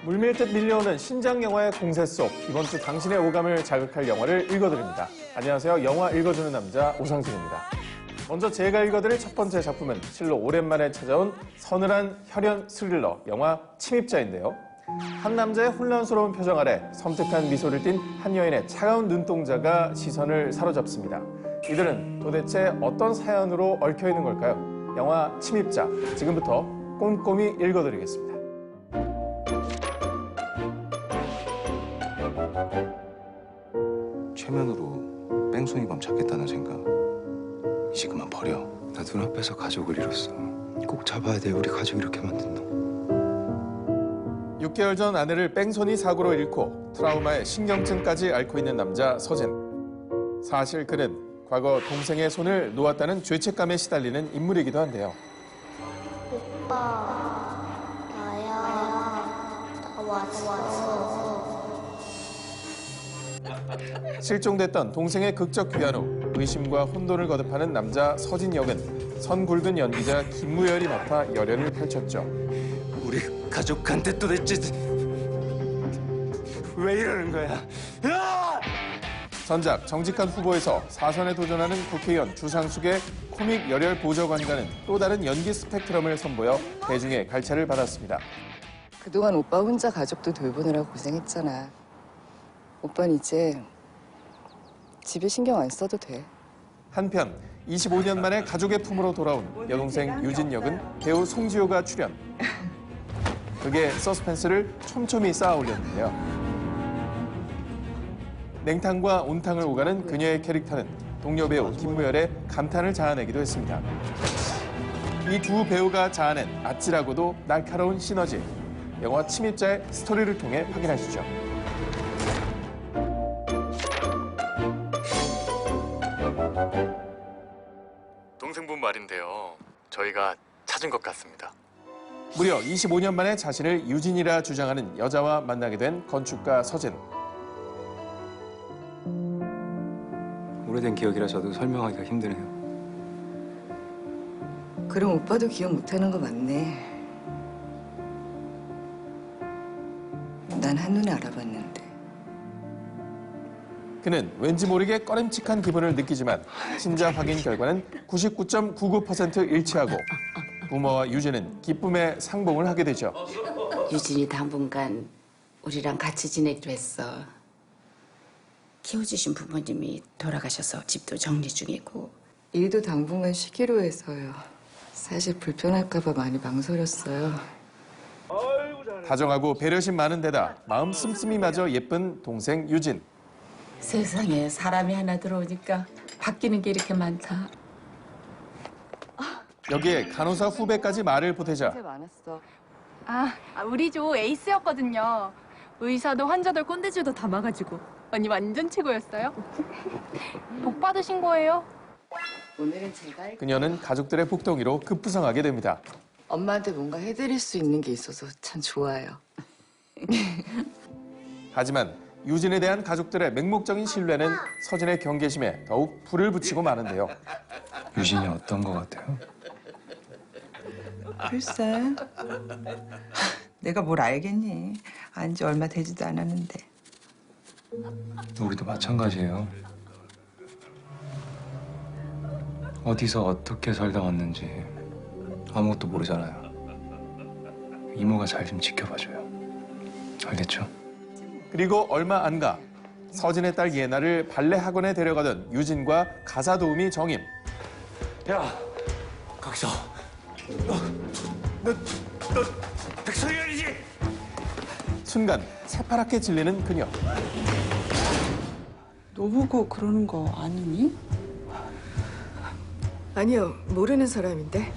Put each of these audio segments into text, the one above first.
물밀듯 밀려오는 신작 영화의 공세 속 이번 주 당신의 오감을 자극할 영화를 읽어드립니다. 안녕하세요. 영화 읽어주는 남자 오상진입니다. 먼저 제가 읽어드릴 첫 번째 작품은 실로 오랜만에 찾아온 서늘한 혈연 스릴러 영화 침입자인데요. 한 남자의 혼란스러운 표정 아래 섬뜩한 미소를 띤 한 여인의 차가운 눈동자가 시선을 사로잡습니다. 이들은 도대체 어떤 사연으로 얽혀있는 걸까요? 영화 침입자, 지금부터 꼼꼼히 읽어드리겠습니다. 최면으로 뺑소니범 찾겠다는 생각 이제 그만 버려. 나 눈앞에서 가족을 잃었어. 꼭 잡아야 돼. 우리 가족 이렇게 만든 너. 6개월 전 아내를 뺑소니 사고로 잃고 트라우마에 신경증까지 앓고 있는 남자 서진. 사실 그는 과거 동생의 손을 놓았다는 죄책감에 시달리는 인물이기도 한데요. 오빠, 나야. 나 왔어. 실종됐던 동생의 극적 귀환 후 의심과 혼돈을 거듭하는 남자 서진 역은 선굴든 연기자 김무열이 맡아 열연을 펼쳤죠. 우리 가족한테 도대체 왜 이러는 거야? 전작 정직한 후보에서 4선에 도전하는 국회의원 주상숙의 코믹 열혈 보좌관과는 또 다른 연기 스펙트럼을 선보여 대중의 갈채를 받았습니다. 그동안 오빠 혼자 가족도 돌보느라고 고생했잖아. 오빠는 이제 집에 신경 안 써도 돼. 한편 25년 만에 가족의 품으로 돌아온 여동생 유진 역은 배우 송지효가 출연. 그게 서스펜스를 촘촘히 쌓아 올렸는데요. 냉탕과 온탕을 오가는 그녀의 캐릭터는 동료 배우 김무열의 감탄을 자아내기도 했습니다. 이 두 배우가 자아낸 아찔하고도 날카로운 시너지. 영화 침입자의 스토리를 통해 확인하시죠. 동생분 말인데요. 저희가 찾은 것 같습니다. 무려 25년 만에 자신을 유진이라 주장하는 여자와 만나게 된 건축가 서진. 오래된 기억이라 저도 설명하기가 힘드네요. 그럼 오빠도 기억 못하는 거 맞네. 난 한눈에 알아봤는데. 그는 왠지 모르게 꺼림칙한 기분을 느끼지만 친자 확인 결과는 99.99% 일치하고 부모와 유진은 기쁨의 상봉을 하게 되죠. 유진이 당분간 우리랑 같이 지내기로 했어. 키워주신 부모님이 돌아가셔서 집도 정리 중이고. 일도 당분간 쉬기로 해서요. 사실 불편할까 봐 많이 망설였어요. 다정하고 배려심 많은 데다 마음 씀씀이마저 예쁜 동생 유진. 세상에 사람이 하나 들어오니까 바뀌는 게 이렇게 많다. 여기에 간호사 후배까지 말을 보태자 진짜 많았어. 우리 조 에이스였거든요. 의사도 환자들 꼰대질도 다 막아주고. 언니 완전 최고였어요. 복 받으신 거예요? 오늘은 제가 할게요. 그녀는 가족들의 복덩이로 급부상하게 됩니다. 엄마한테 뭔가 해드릴 수 있는 게 있어서 참 좋아요. 하지만 유진에 대한 가족들의 맹목적인 신뢰는 서진의 경계심에 더욱 불을 붙이고 마는데요. 유진이 어떤 거 같아요? 글쎄, 내가 뭘 알겠니? 안지 얼마 되지도 않았는데. 우리도 마찬가지예요. 어디서 어떻게 살다 왔는지 아무것도 모르잖아요. 이모가 잘 좀 지켜봐줘요. 알겠죠? 그리고 얼마 안 가 서진의 딸 예나를 발레 학원에 데려가던 유진과 가사 도우미 정임. 야, 거기서 너 백설이야이지? 순간 새파랗게 질리는 그녀. 너 보고 그러는 거 아니니? 아니요, 모르는 사람인데.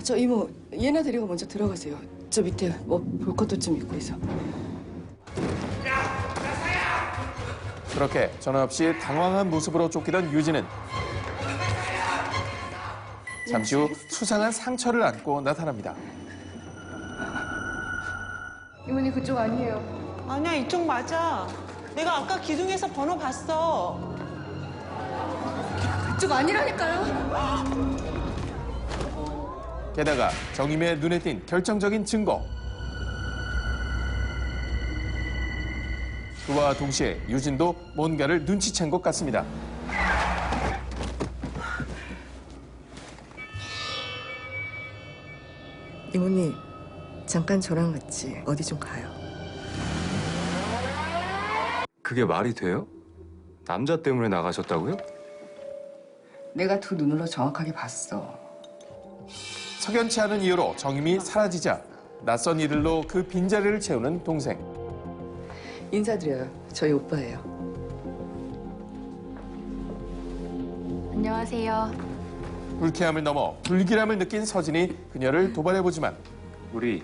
저 이모, 얘나 데리고 먼저 들어가세요. 저 밑에 뭐 볼 것도 좀 있고 해서. 그렇게 전화 없이 당황한 모습으로 쫓기던 유진은 잠시 후 수상한 상처를 안고 나타납니다. 이모님 그쪽 아니에요. 아니야, 이쪽 맞아. 내가 아까 기둥에서 번호 봤어. 그쪽 아니라니까요. 게다가 정임의 눈에 띈 결정적인 증거. 그와 동시에 유진도 뭔가를 눈치챈 것 같습니다. 이모님, 잠깐 저랑 같이 어디 좀 가요. 그게 말이 돼요? 남자 때문에 나가셨다고요? 내가 두 눈으로 정확하게 봤어. 석연치 않은 이유로 정임이 사라지자 낯선 이들로 그 빈자리를 채우는 동생. 인사드려요. 저희 오빠예요. 안녕하세요. 불쾌함을 넘어 불길함을 느낀 서진이 그녀를 도발해보지만 우리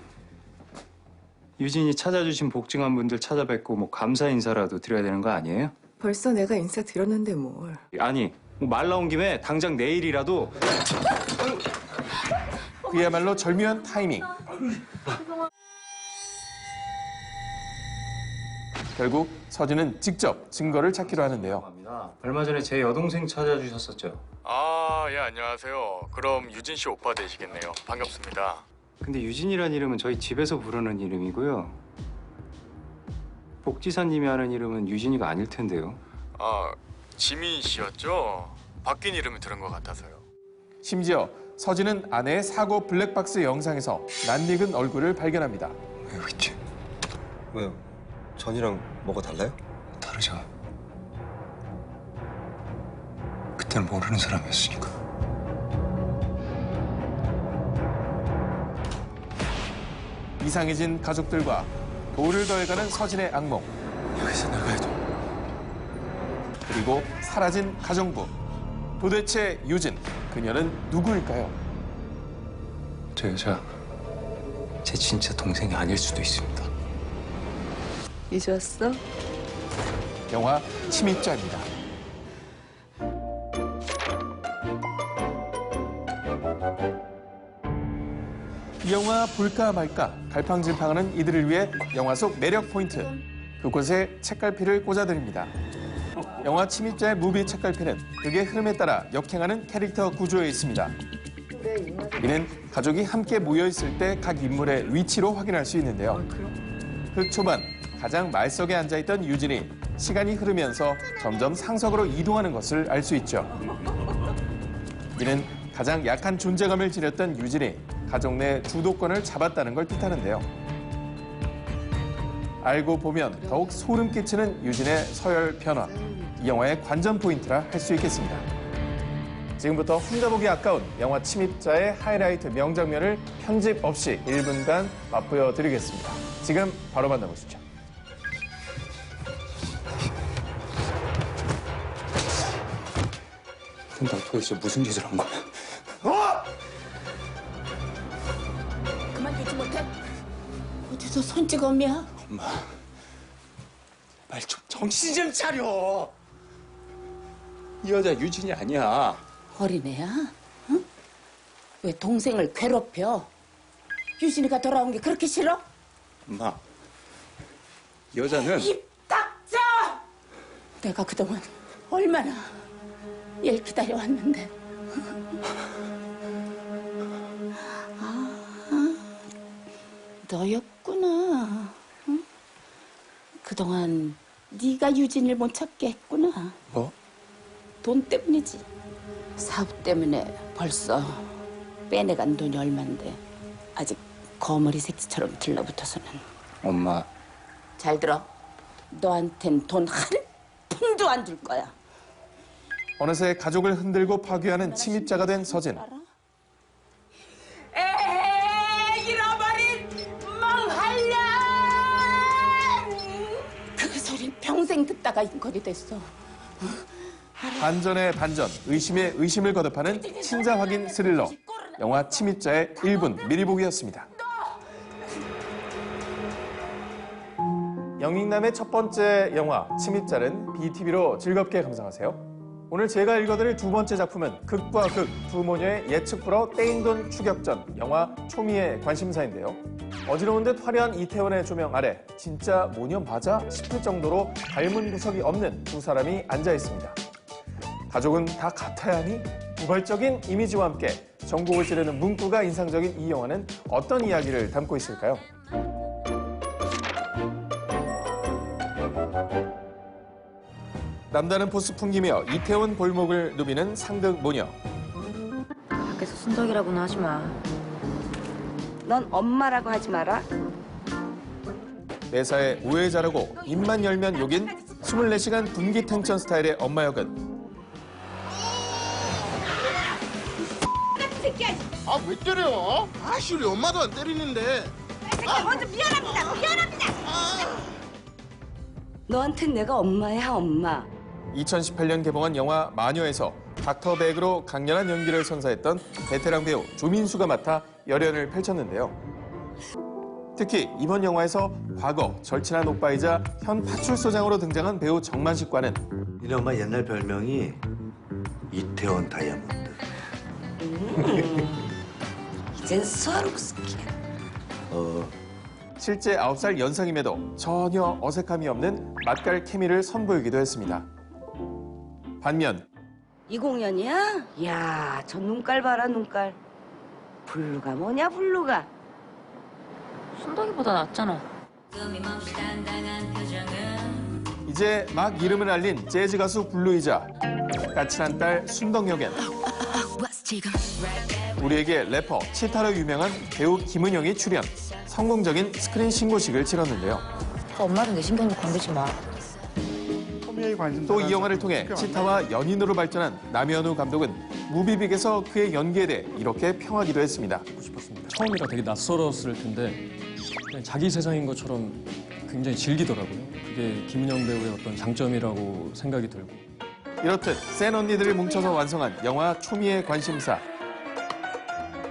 유진이 찾아주신 복층한 분들 찾아뵙고 뭐 감사 인사라도 드려야 되는 거 아니에요? 벌써 내가 인사드렸는데 뭘. 아니, 뭐 말 나온 김에 당장 내일이라도. 그야말로 절묘한 타이밍. 결국 서진은 직접 증거를 찾기로 하는데요. 얼마 전에 제 여동생 찾아주셨었죠. 아, 예, 안녕하세요. 그럼 유진 씨 오빠 되시겠네요. 반갑습니다. 근데 유진이란 이름은 저희 집에서 부르는 이름이고요. 복지사님이 하는 이름은 유진이가 아닐 텐데요. 아, 지민 씨였죠? 바뀐 이름을 들은 것 같아서요. 심지어 서진은 아내의 사고 블랙박스 영상에서 낯익은 얼굴을 발견합니다. 왜 여기 있지? 왜요? 전이랑 뭐가 달라요? 다르죠. 그때는 모르는 사람이었으니까. 이상해진 가족들과 돌을 더해가는 서진의 악몽. 여기서 나가야 돼. 그리고 사라진 가정부. 도대체 유진, 그녀는 누구일까요? 저 여자 제 진짜 동생이 아닐 수도 있습니다. 이제 왔어? 영화 침입자입니다. 이 영화 볼까 말까 갈팡질팡하는 이들을 위해 영화 속 매력 포인트, 그곳에 책갈피를 꽂아드립니다. 영화 침입자의 무비 책갈피는 극의 흐름에 따라 역행하는 캐릭터 구조에 있습니다. 이는 가족이 함께 모여있을 때 각 인물의 위치로 확인할 수 있는데요. 극 초반 가장 말석에 앉아있던 유진이 시간이 흐르면서 점점 상석으로 이동하는 것을 알 수 있죠. 이는 가장 약한 존재감을 지녔던 유진이 가족 내 주도권을 잡았다는 걸 뜻하는데요. 알고 보면 더욱 소름 끼치는 유진의 서열 변화. 이 영화의 관전 포인트라 할 수 있겠습니다. 지금부터 혼자 보기 아까운 영화 침입자의 하이라이트 명장면을 편집 없이 1분간 맛보여 드리겠습니다. 지금 바로 만나보시죠. 근데 나 도대체 무슨 짓을 한 거야? 그만두지 못해? 어디서 손찌검이야? 엄마, 말 좀 정신 좀 차려. 이 여자 유진이 아니야. 어린애야? 응? 왜 동생을 괴롭혀? 유진이가 돌아온 게 그렇게 싫어? 엄마, 이 여자는 입 닥쳐! 내가 그동안 얼마나 얘를 기다려왔는데. 너였구나. 응? 그동안 네가 유진이를 못 찾게 했구나. 뭐? 돈 때문이지. 사부 때문에 벌써 빼내간 돈이 얼만데 아직 거머리 새끼처럼 들러붙어서는. 엄마, 잘 들어. 너한텐 돈 한 푼도 안 줄 거야. 어느새 가족을 흔들고 파괴하는 침입자가 된 서진. 잃어버린 멍할년! 그 소린 평생 듣다가 인걸이 됐어. 반전의 반전, 의심에 의심을 거듭하는 친자 확인 스릴러. 영화 침입자의 1분 미리 보기였습니다. 영익남의 첫 번째 영화 침입자는 BTV로 즐겁게 감상하세요. 오늘 제가 읽어드릴 두 번째 작품은 극과 극, 두 모녀의 예측 불허 떼인 돈 추격전, 영화 초미의 관심사인데요. 어지러운 듯 화려한 이태원의 조명 아래 진짜 모녀 맞아 싶을 정도로 닮은 구석이 없는 두 사람이 앉아 있습니다. 가족은 다 같아야 하니? 우발적인 이미지와 함께 전곡을 찌르는 문구가 인상적인 이 영화는 어떤 이야기를 담고 있을까요? 남다른 포스 풍기며 이태원 골목을 누비는 상등 모녀. 밖에서 순덕이라고는 하지 마. 넌 엄마라고 하지 마라. 매사에 우회자라고 입만 열면 욕인 24시간 분기탱천 스타일의 엄마 역은 아, 왜 때려? 아씨, 우리 엄마도 안 때리는데. 먼저 미안합니다. 너한텐 내가 엄마야, 엄마. 2018년 개봉한 영화 마녀에서 닥터백으로 강렬한 연기를 선사했던 베테랑 배우 조민수가 맡아 열연을 펼쳤는데요. 특히 이번 영화에서 과거 절친한 오빠이자 현 파출소장으로 등장한 배우 정만식과는 니네 엄마 옛날 별명이 이태원 다이아몬드. 이젠 스와로프스키야. 실제 9살 연상임에도 전혀 어색함이 없는 맛깔 케미를 선보이기도 했습니다. 반면 이 공연이야? 이야, 저 눈깔 봐라, 눈깔. 블루가 뭐냐, 블루가. 순덕이보다 낫잖아. 이제 막 이름을 알린 재즈 가수 블루이자 까칠한 딸 순덕 역엔 우리에게 래퍼 치타로 유명한 배우 김은영이 출연. 성공적인 스크린 신고식을 치렀는데요. 엄마는 내 신경도 건들지 마. 또 이 영화를 통해 치타와 연인으로 발전한 남현우 감독은 무비빅에서 그의 연기에 대해 이렇게 평하기도 했습니다. 처음이라 되게 낯설었을 텐데 그냥 자기 세상인 것처럼 굉장히 즐기더라고요. 그게 김은영 배우의 어떤 장점이라고 생각이 들고. 이렇듯 센 언니들을 뭉쳐서 완성한 영화 초미의 관심사.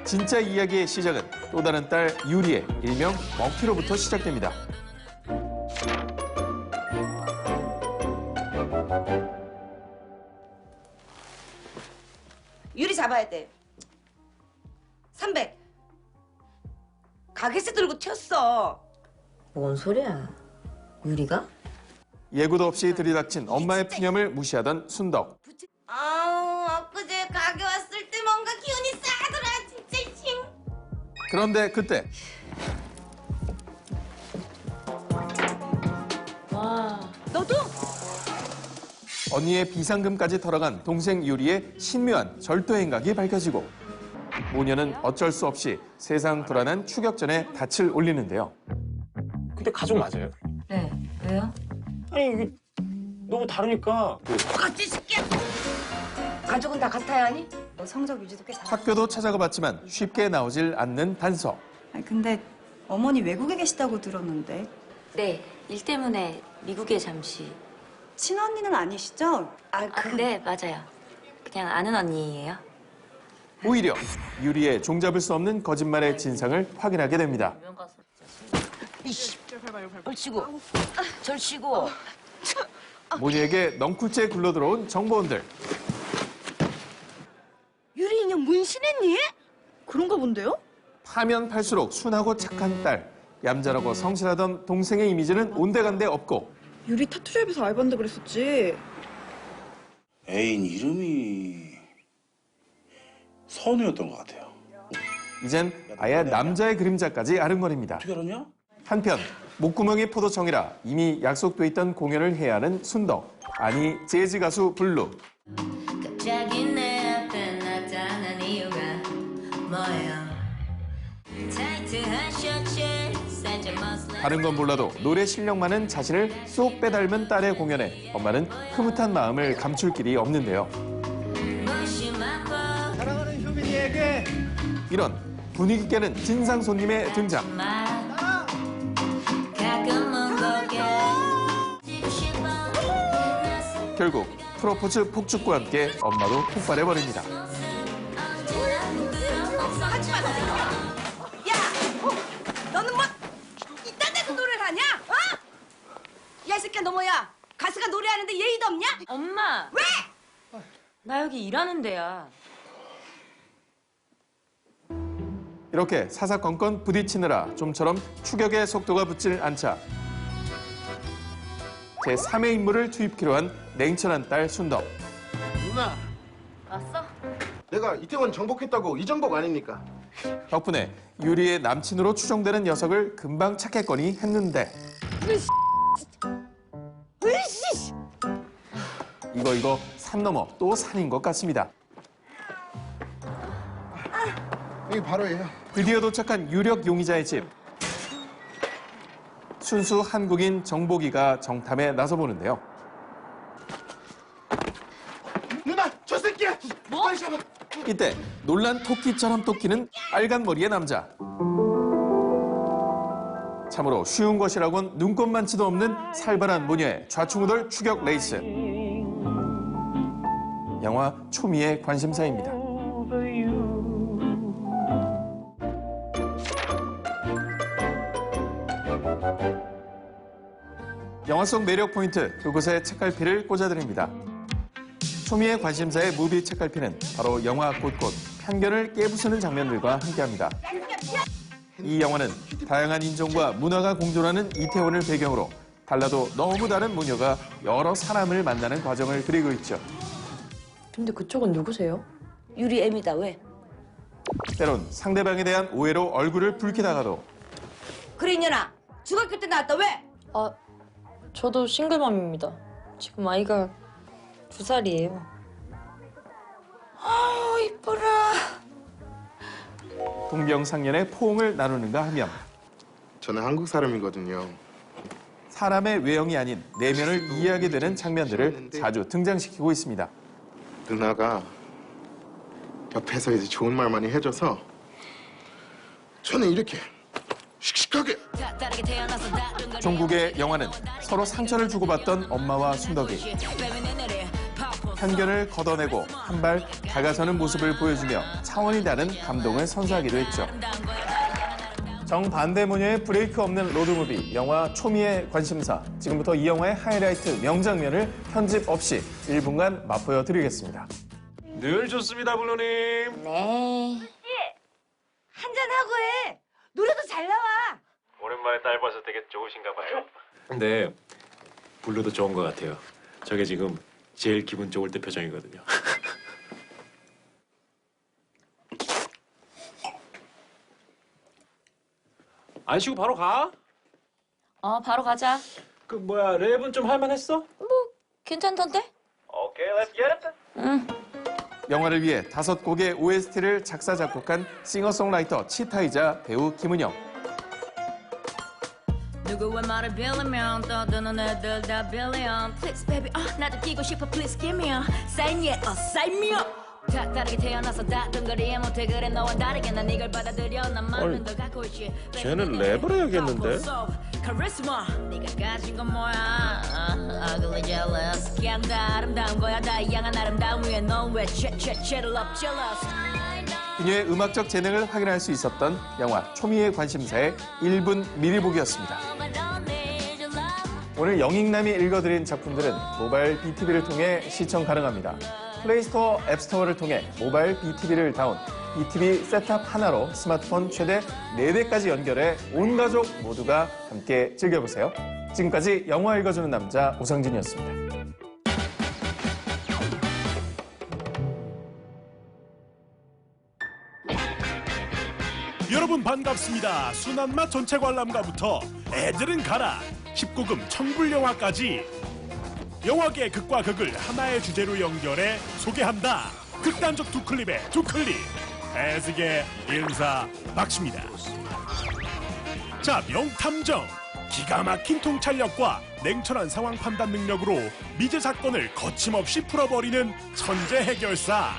진짜 이야기의 시작은 또 다른 딸 유리의 일명 먹튀로부터 시작됩니다. 유리 잡아야 돼. 300. 가게세 들고 튀었어. 뭔 소리야? 유리가? 예고도 없이 들이닥친 엄마의 푸념을 무시하던 순덕. 아우, 엊그제 가게 왔을 때 뭔가 기운이 싸더라, 진짜. 그런데 그때 와. 너도? 언니의 비상금까지 털어간 동생 유리의 신묘한 절도 행각이 밝혀지고 모녀는 어쩔 수 없이 세상 불안한 추격전에 닻을 올리는데요. 근데 가족 맞아요? 네. 왜요? 아니 이게 너무 다르니까. 똑같이 시끼야. 가족은 다 같아야 하니? 성적 유지도 꽤 잘. 학교도 찾아가 봤지만 쉽게 나오질 않는 단서. 아니, 근데 어머니 외국에 계시다고 들었는데. 네. 일 때문에 미국에 잠시. 친언니는 아니시죠? 네, 맞아요. 그냥 아는 언니예요. 오히려 유리의 종잡을 수 없는 거짓말의 진상을 확인하게 됩니다. 얼씨구. 절씨구. 모녀에게 넝쿨째 굴러들어온 정보원들. 유리 인형 문신했니? 그런가 본데요? 파면 팔수록 순하고 착한 딸. 얌전하고 성실하던 동생의 이미지는 온데간데 없고 유리 타투샵에서 알바한다 그랬었지. 애인 이름이 선우였던 것 같아요. 이젠 아예 남자의 그림자까지 아른거립니다. 어떻게 알았냐? 한편 목구멍이 포도청이라 이미 약속돼 있던 공연을 해야 하는 순덕. 아니 재즈 가수 블루. 갑자기 내 앞에 나타난 이유가 뭐야? 타이트한 셔츠 살짝 머슬. 다른 건 몰라도 노래 실력만은 자신을 쏙 빼닮은 딸의 공연에 엄마는 흐뭇한 마음을 감출 길이 없는데요. 사랑하는 효빈이에게 이런 분위기 깨는 진상 손님의 등장. 결국 프로포즈 폭죽과 함께 엄마도 폭발해버립니다. 너는 뭐 이딴 데서 노래를 하냐? 어? 야, 이 새끼야, 너 뭐야? 가수가 노래하는데 예의도 없냐? 엄마! 왜? 나 여기 일하는 데야. 이렇게 사사건건 부딪히느라 좀처럼 추격의 속도가 붙질 않자 제3의 인물을 투입키로 한 냉철한 딸 순덕. 누나, 왔어? 내가 이태원 정복했다고 이정복 아닙니까? 덕분에 유리의 남친으로 추정되는 녀석을 금방 찾겠거니 했는데 이거 산 넘어 또 산인 것 같습니다. 여기 바로 얘요. 드디어 도착한 유력 용의자의 집. 순수 한국인 정복이가 정탐에 나서보는데요. 누나, 저 새끼야! 뭐? 빨리 잡아! 이때 놀란 토끼처럼 토끼는 빨간 머리의 남자. 참으로 쉬운 것이라곤 눈꼽만치도 없는 살벌한 모녀의 좌충우돌 추격 레이스. 영화 초미의 관심사입니다. 영화 속 매력 포인트, 그곳에 책갈피를 꽂아드립니다. 초미의 관심사의 무비 책갈피는 바로 영화 곳곳 편견을 깨부수는 장면들과 함께합니다. 이 영화는 다양한 인종과 문화가 공존하는 이태원을 배경으로 달라도 너무 다른 모녀가 여러 사람을 만나는 과정을 그리고 있죠. 근데 그쪽은 누구세요? 유리 애미다 왜? 때론 상대방에 대한 오해로 얼굴을 붉히다가도 그래 이년아 중학교 때 나왔다 왜? 아, 저도 싱글맘입니다. 지금 아이가 2살이에요. 아유 이뻐라. 동병상련의 포옹을 나누는가 하면 저는 한국 사람이거든요. 사람의 외형이 아닌 내면을 이해하게 되는 장면들을 자주 등장시키고 있습니다. 누나가 옆에서 이제 좋은 말 많이 해줘서 저는 이렇게 씩씩하게. 종국의 영화는 서로 상처를 주고받던 엄마와 순덕이 편견을 걷어내고 한 발 다가서는 모습을 보여주며 차원이 다른 감동을 선사하기도 했죠. 정반대 모녀의 브레이크 없는 로드무비 영화 초미의 관심사. 지금부터 이 영화의 하이라이트 명장면을 편집 없이 1분간 맛보여 드리겠습니다. 늘 좋습니다, 블루님. 네. 한잔하고 해. 노래도 잘 나와. 오랜만에 딸 봐서 되게 좋으신가 봐요. 근데 블루도 좋은 것 같아요. 저게 지금 제일 기분 좋을 때 표정이거든요. 안 쉬고 바로 가? 바로 가자. 그 뭐야, 랩은 좀 할만했어? 괜찮던데? 오케이, let's get it. 응. 영화를 위해 5곡의 OST를 작사 작곡한 싱어송라이터 치타이자 배우 김은영. 누구의 말을 빌리면 떠드는 애들 다 빌리언 Please baby 나도 끼고 싶어 please give me a sign yeah sign me up 다 다르게 태어나서 다른 거리에 못해 그래 너와 다르게 난 이걸 받아들여 난 마음은 더 갖고 있지 쟤는 랩을 해야겠는데? 카리스마 네가 가진 건 뭐야 ugly jealous 그냥 다 아름다운 거야 다양한 아름다움 위에 넌 왜 채를 up jealous 그녀의 음악적 재능을 확인할 수 있었던 영화 초미의 관심사의 1분 미리 보기였습니다. 오늘 영익남이 읽어드린 작품들은 모바일 BTV를 통해 시청 가능합니다. 플레이스토어, 앱스토어를 통해 모바일 BTV를 다운, BTV 셋탑 하나로 스마트폰 최대 4대까지 연결해 온 가족 모두가 함께 즐겨보세요. 지금까지 영화 읽어주는 남자 오상진이었습니다. 여러분 반갑습니다. 순한맛 전체 관람가부터 애들은 가라 19금 청불영화까지 영화계의 극과 극을 하나의 주제로 연결해 소개한다. 극단적 두클립의 두클립 애스게 인사 박씨입니다. 자, 명탐정 기가 막힌 통찰력과 냉철한 상황 판단 능력으로 미제 사건을 거침없이 풀어버리는 천재 해결사.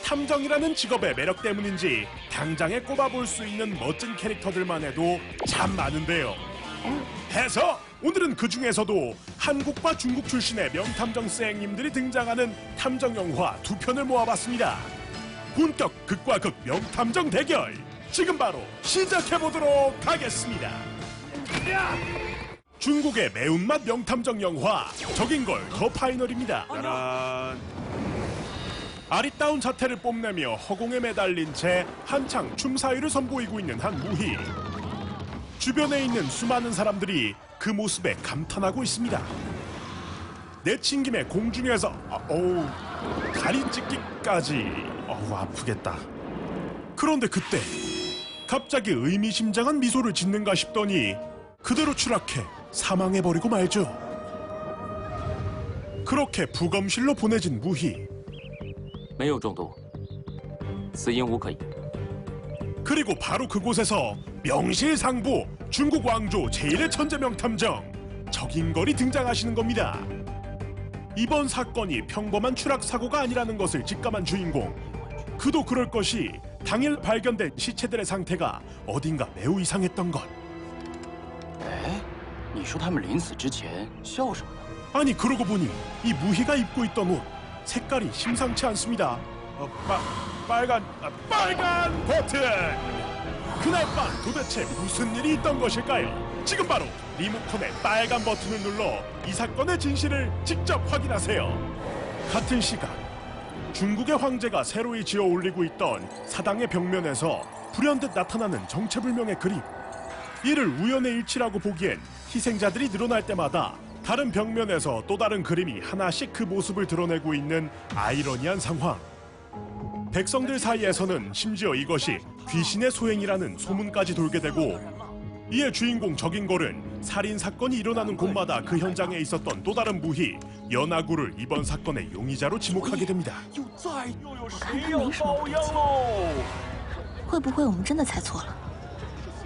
탐정이라는 직업의 매력 때문인지 당장에 꼽아볼 수 있는 멋진 캐릭터들만 해도 참 많은데요. 해서 오늘은 그 중에서도 한국과 중국 출신의 명탐정 쌩님들이 등장하는 탐정 영화 2편을 모아봤습니다. 본격 극과 극 명탐정 대결 지금 바로 시작해보도록 하겠습니다. 중국의 매운맛 명탐정 영화 적인 걸 더 파이널입니다. 짜란. 아리따운 자태를 뽐내며 허공에 매달린 채 한창 춤 사위를 선보이고 있는 한 무희. 주변에 있는 수많은 사람들이 그 모습에 감탄하고 있습니다. 내친 김에 공중에서 다리 찢기까지 아프겠다. 그런데 그때 갑자기 의미심장한 미소를 짓는가 싶더니 그대로 추락해 사망해버리고 말죠. 그렇게 부검실로 보내진 무희. 没有中毒，死因无可疑。 그리고 바로 그곳에서 명실상부 중국 왕조 제1의 천재 명탐정 적인걸이 등장하시는 겁니다. 이번 사건이 평범한 추락 사고가 아니라는 것을 직감한 주인공. 그도 그럴 것이 당일 발견된 시체들의 상태가 어딘가 매우 이상했던 것. 哎，你说他们临死之前笑什么呢？ 아니 그러고 보니 이 무희가 입고 있던 옷 색깔이 심상치 않습니다. 빨간 버튼! 그날 밤 도대체 무슨 일이 있던 것일까요? 지금 바로 리모컨의 빨간 버튼을 눌러 이 사건의 진실을 직접 확인하세요. 같은 시간 중국의 황제가 새로이 지어 올리고 있던 사당의 벽면에서 불현듯 나타나는 정체불명의 그림. 이를 우연의 일치라고 보기엔 희생자들이 늘어날 때마다 다른 벽면에서 또 다른 그림이 하나씩 그 모습을 드러내고 있는 아이러니한 상황. 백성들 사이에서는 심지어 이것이 귀신의 소행이라는 소문까지 돌게 되고, 이에 주인공 적인걸은 살인 사건이 일어나는 곳마다 그 현장에 있었던 또 다른 무희 연하구를 이번 사건의 용의자로 지목하게 됩니다. 我看他没什么不对劲，会不会我们真的猜错了？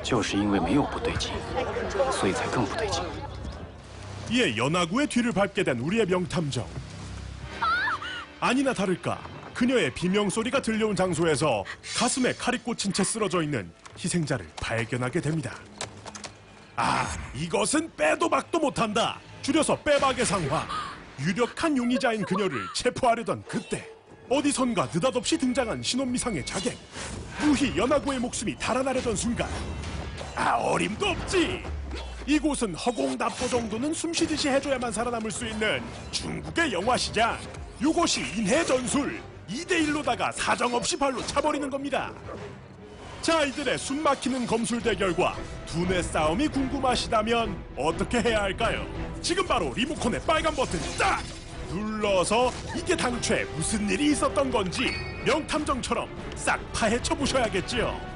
就是因为没有不对劲，所以才更不对劲。 이에 연하구의 뒤를 밟게 된 우리의 명탐정. 아니나 다를까 그녀의 비명소리가 들려온 장소에서 가슴에 칼이 꽂힌 채 쓰러져 있는 희생자를 발견하게 됩니다. 아, 이것은 빼도 박도 못한다. 줄여서 빼박의 상황. 유력한 용의자인 그녀를 체포하려던 그때 어디선가 느닷없이 등장한 신혼미상의 자객. 무희 연하구의 목숨이 달아나려던 순간, 아, 어림도 없지. 이곳은 허공납보 정도는 숨쉬듯이 해줘야만 살아남을 수 있는 중국의 영화시장. 이것이 인해전술 2대1로다가 사정없이 발로 차버리는 겁니다. 자, 이들의 숨막히는 검술 대결과 두뇌 싸움이 궁금하시다면 어떻게 해야 할까요? 지금 바로 리모컨의 빨간 버튼 딱 눌러서 이게 당최 무슨 일이 있었던 건지 명탐정처럼 싹 파헤쳐 보셔야겠지요.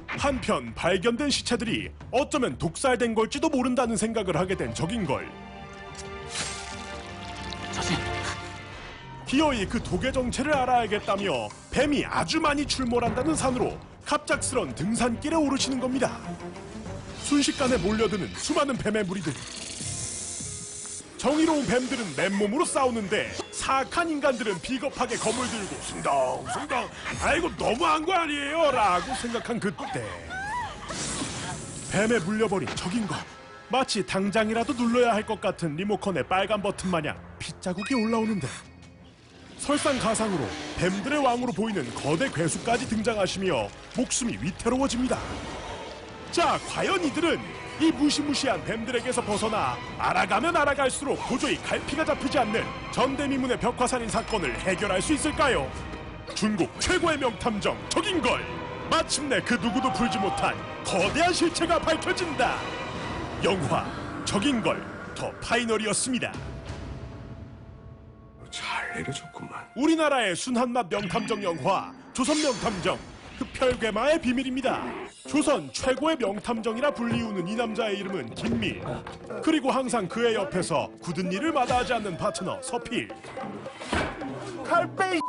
한편 발견된 시체들이 어쩌면 독살된 걸지도 모른다는 생각을 하게 된 적인걸. 기어이 그 독의 정체를 알아야겠다며 뱀이 아주 많이 출몰한다는 산으로 갑작스런 등산길에 오르시는 겁니다. 순식간에 몰려드는 수많은 뱀의 무리들. 정의로운 뱀들은 맨몸으로 싸우는데 사악한 인간들은 비겁하게 검을 들고 숭덩숭덩 아이고 너무한 거 아니에요? 라고 생각한 그때 뱀에 물려버린 적인걸. 마치 당장이라도 눌러야 할 것 같은 리모컨의 빨간 버튼 마냥 핏자국이 올라오는데 설상가상으로 뱀들의 왕으로 보이는 거대 괴수까지 등장하시며 목숨이 위태로워집니다. 자, 과연 이들은 이 무시무시한 뱀들에게서 벗어나 알아가면 알아갈수록 도저히 갈피가 잡히지 않는 전대미문의 벽화살인 사건을 해결할 수 있을까요? 중국 최고의 명탐정 적인걸. 마침내 그 누구도 풀지 못한 거대한 실체가 밝혀진다. 영화 적인걸 더 파이널이었습니다. 잘 내려줬구만. 우리나라의 순한맛 명탐정 영화 조선 명탐정 흡혈괴마의 비밀입니다. 조선 최고의 명탐정이라 불리우는 이 남자의 이름은 김민. 그리고 항상 그의 옆에서 굳은 일을 마다하지 않는 파트너 서필. 칼빼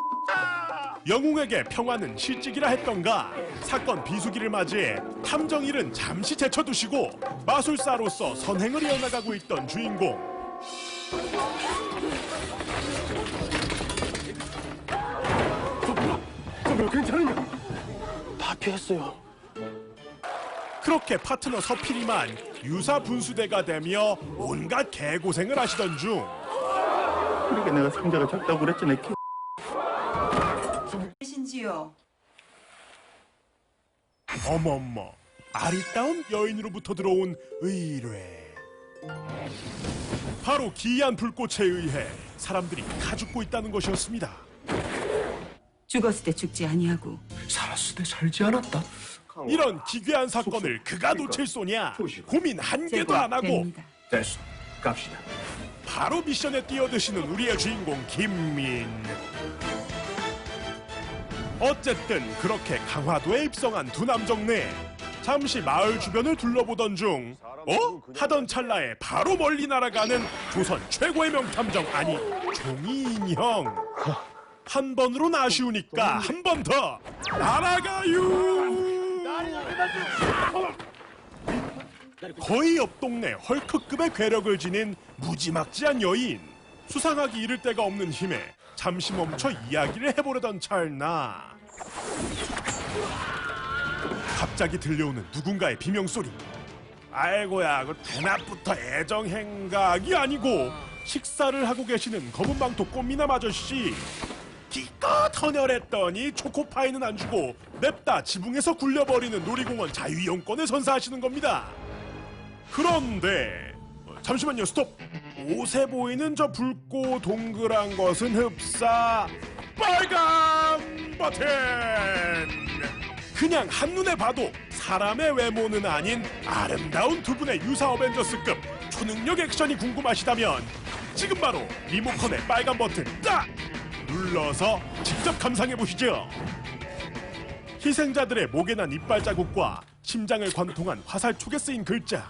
영웅에게 평화는 실직이라 했던가 사건 비수기를 맞이해 탐정 일은 잠시 제쳐두시고 마술사로서 선행을 이어나가고 있던 주인공. 괜찮으냐? 다 피했어요. 그렇게 파트너 서필이만 유사 분수대가 되며 온갖 개고생을 하시던 중. 그러니까 내가 상자가 작다고 그랬잖아. 신지요. 어머머, 아리따운 여인으로부터 들어온 의뢰. 바로 기이한 불꽃에 의해 사람들이 다 죽고 있다는 것이었습니다. 죽었을 때 죽지 아니하고 살았을 때 살지 않았다. 이런 기괴한 사건을 그가 놓칠 소냐 고민 한 개도 안 하고 됐어, 갑시다. 바로 미션에 뛰어드시는 우리의 주인공 김민. 어쨌든 그렇게 강화도에 입성한 두 남정네. 잠시 마을 주변을 둘러보던 중 하던 찰나에 바로 멀리 날아가는 조선 최고의 명탐정 아니 종이 인형. 한 번으로 아쉬우니까 한 번 더 날아가요. 거의 옆 동네 헐크급의 괴력을 지닌 무지막지한 여인. 수상하기 이를 데가 없는 힘에 잠시 멈춰 이야기를 해보려던 찰나 갑자기 들려오는 누군가의 비명소리. 아이고야, 그 대낮부터 애정행각이 아니고 식사를 하고 계시는 검은 망토 꽃미남 아저씨. 기껏 헌혈했더니 초코파이는 안 주고 냅다 지붕에서 굴려버리는 놀이공원 자유이용권을 선사하시는 겁니다. 그런데 잠시만요, 스톱. 옷에 보이는 저 붉고 동그란 것은 흡사 빨간 버튼. 그냥 한눈에 봐도 사람의 외모는 아닌 아름다운 두 분의 유사 어벤져스급 초능력 액션이 궁금하시다면 지금 바로 리모컨의 빨간 버튼 딱 눌러서 직접 감상해보시죠. 희생자들의 목에 난 이빨 자국과 심장을 관통한 화살촉에 쓰인 글자,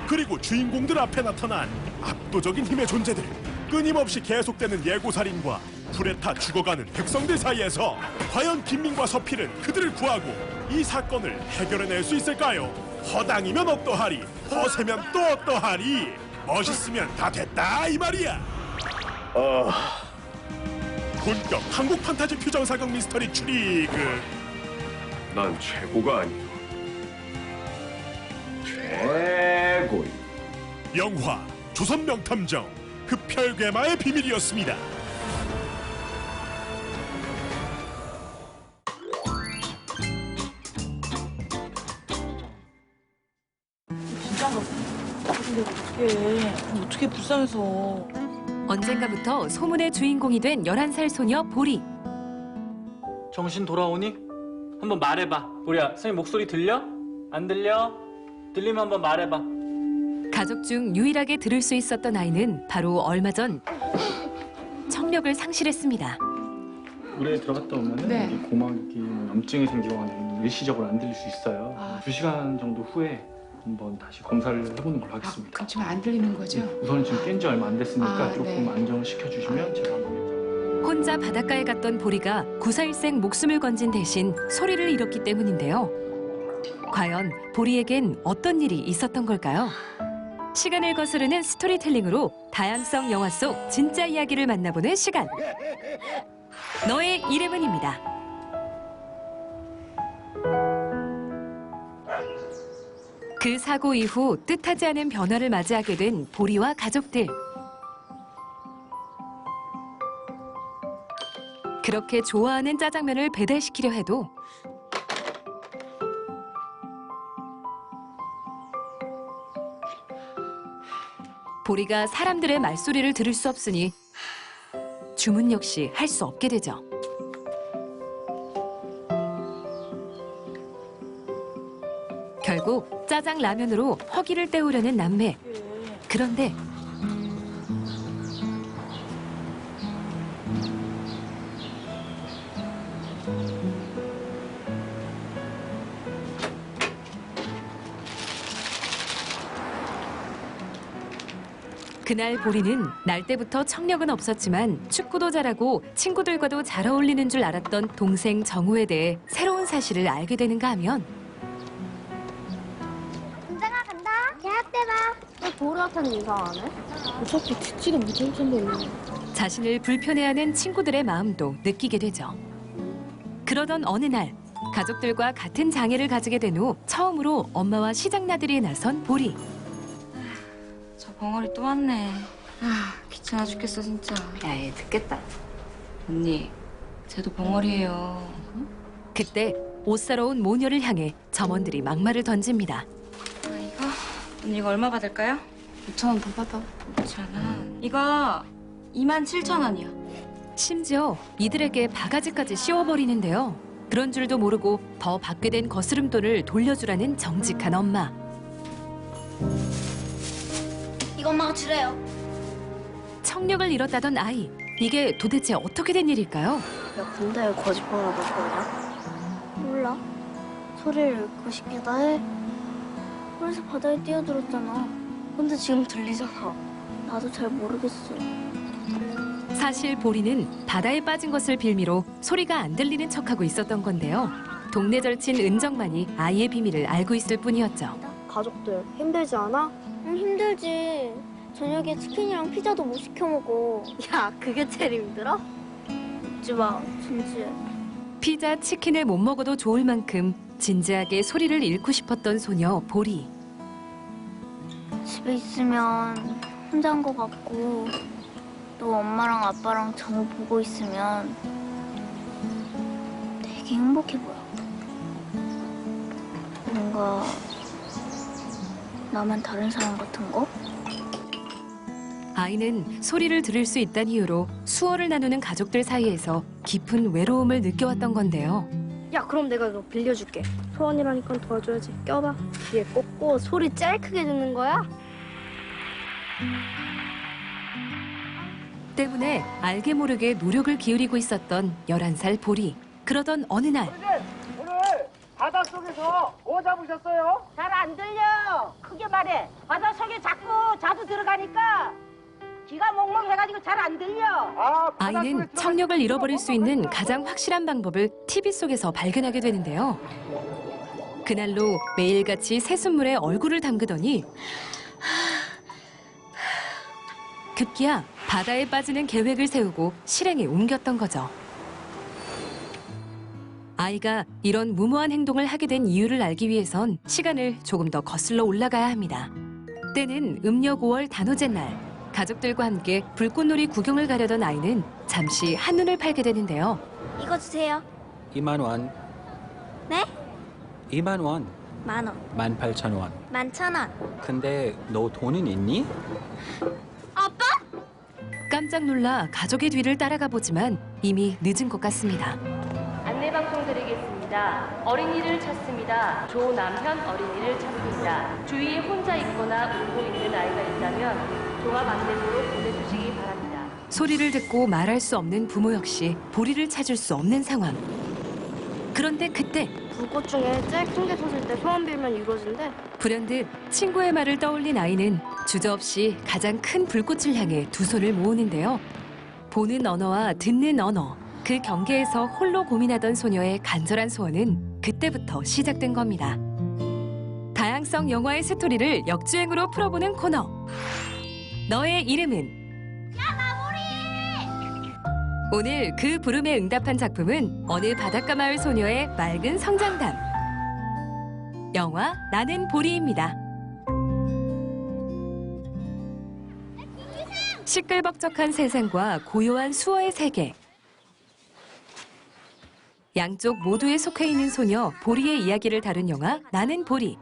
그리고 주인공들 앞에 나타난 압도적인 힘의 존재들, 끊임없이 계속되는 예고살인과 불에 타 죽어가는 백성들 사이에서 과연 김민과 서필은 그들을 구하고 이 사건을 해결해낼 수 있을까요? 허당이면 어떠하리, 허세면 또 어떠하리, 멋있으면 다 됐다 이 말이야. 본격 한국 판타지 퓨전 사극 미스터리 추리극. 난 최고가 아니야. 최고이. 영화 조선 명탐정 흡혈괴마의 비밀이었습니다. 진짜 어떻게 불쌍해서. 언젠가부터 소문의 주인공이 된 11살 소녀 보리. 정신 돌아오니? 한번 말해봐. 보리야, 선생님 목소리 들려? 안 들려? 들리면 한번 말해봐. 가족 중 유일하게 들을 수 있었던 아이는 바로 얼마 전 청력을 상실했습니다. 물에 들어갔다 오면 네. 여기 고막이 염증이 생기거나 일시적으로 안 들릴 수 있어요. 2시간 정도 후에 한번 다시 검사를 해보는 걸로 하겠습니다. 그렇지만 안 들리는 거죠? 우선 지금 깬 지 얼마 안 됐으니까 조금 네. 안정을 시켜주시면 제가 한번. 혼자 바닷가에 갔던 보리가 구사일생 목숨을 건진 대신 소리를 잃었기 때문인데요. 과연 보리에겐 어떤 일이 있었던 걸까요? 시간을 거스르는 스토리텔링으로 다양성 영화 속 진짜 이야기를 만나보는 시간. 너의 이름은입니다. 그 사고 이후 뜻하지 않은 변화를 맞이하게 된 보리와 가족들. 그렇게 좋아하는 짜장면을 배달시키려 해도 보리가 사람들의 말소리를 들을 수 없으니 주문 역시 할 수 없게 되죠. 결국 짜장 라면으로 허기를 때우려는 남매. 그런데 그날 보리는 날 때부터 청력은 없었지만 축구도 잘하고 친구들과도 잘 어울리는 줄 알았던 동생 정우에 대해 새로운 사실을 알게 되는가 하면 은정아 간다. 대학 때 봐. 너 보라탄 이상하네. 어차피 듣지도 못할 텐데. 자신을 불편해하는 친구들의 마음도 느끼게 되죠. 그러던 어느 날 가족들과 같은 장애를 가지게 된 후 처음으로 엄마와 시장 나들이에 나선 보리. 저 벙어리 또 왔네. 아, 귀찮아 죽겠어 진짜. 야, 얘 듣겠다. 언니, 쟤도 벙어리예요. 그때 옷 사러 온 모녀를 향해 점원들이 막말을 던집니다. 언니 이거 얼마 받을까요? 5,000원 더 받아. 5,000원? 이거 27,000원이요. 심지어 이들에게 바가지까지 씌워버리는데요. 그런 줄도 모르고 더 받게 된 거스름돈을 돌려주라는 정직한 엄마. 이거 엄마가 주래요. 청력을 잃었다던 아이. 이게 도대체 어떻게 된 일일까요? 야, 근데 왜 거짓말하고 그러냐? 몰라. 소리를 읽고 싶기도 해. 그래서 바다에 뛰어들었잖아. 근데 지금 들리잖아. 나도 잘 모르겠어. 사실 보리는 바다에 빠진 것을 빌미로 소리가 안 들리는 척하고 있었던 건데요. 동네 절친 은정만이 아이의 비밀을 알고 있을 뿐이었죠. 가족들 힘들지 않아? 응, 힘들지. 저녁에 치킨이랑 피자도 못 시켜 먹어. 야, 그게 제일 힘들어? 웃지 마, 진지해. 피자, 치킨을 못 먹어도 좋을 만큼 진지하게 소리를 잃고 싶었던 소녀 보리. 집에 있으면 혼자인 것 같고 또 엄마랑 아빠랑 정우 보고 있으면 되게 행복해 보여. 뭔가 나만 다른 사람 같은 거? 아이는 소리를 들을 수 있다는 이유로 수어를 나누는 가족들 사이에서 깊은 외로움을 느껴왔던 건데요. 야, 그럼 내가 이거 빌려줄게. 소원이라니까 도와줘야지. 껴봐. 귀에 꽂고 소리 제일 크게 듣는 거야? 때문에 알게 모르게 노력을 기울이고 있었던 11살 보리. 그러던 어느 날 오늘 바닷속에서 뭐 잡으셨어요? 잘 안 들려. 크게 말해. 바닷속에 자주 들어가니까 귀가 멍멍해가지고 잘 안 들려. 아이는 청력을 잃어버릴 수 있는 가장 확실한 방법을 TV 속에서 발견하게 되는데요. 그날로 매일같이 새순물에 얼굴을 담그더니 급기야 바다에 빠지는 계획을 세우고 실행에 옮겼던 거죠. 아이가 이런 무모한 행동을 하게 된 이유를 알기 위해선 시간을 조금 더 거슬러 올라가야 합니다. 때는 음력 5월 단오제 날, 가족들과 함께 불꽃놀이 구경을 가려던 아이는 잠시 한눈을 팔게 되는데요. 이거 주세요. 2만 원. 네? 2만 원. 10,000원. 18,000원. 11,000원. 근데 너 돈은 있니? 아빠? 깜짝 놀라 가족의 뒤를 따라가 보지만 이미 늦은 것 같습니다. 안내방송 드리겠습니다. 어린이를 찾습니다. 조남현 어린이를 찾습니다. 주위에 혼자 있거나 울고 있는 아이가 있다면 종합 안내소로 보내주시기 바랍니다. 소리를 듣고 말할 수 없는 부모 역시 보리를 찾을 수 없는 상황. 그런데 그때 불꽃 중에 제일 큰 게 터질 때 소원 빌면 이루어진대. 불현듯 친구의 말을 떠올린 아이는 주저없이 가장 큰 불꽃을 향해 두 손을 모으는데요. 보는 언어와 듣는 언어, 그 경계에서 홀로 고민하던 소녀의 간절한 소원은 그때부터 시작된 겁니다. 다양성 영화의 스토리를 역주행으로 풀어보는 코너. 너의 이름은? 오늘 그 부름에 응답한 작품은 어느 바닷가 마을 소녀의 맑은 성장담. 영화 나는 보리입니다. 시끌벅적한 세상과 고요한 수어의 세계. 양쪽 모두에 속해 있는 소녀 보리의 이야기를 다룬 영화 나는 보리.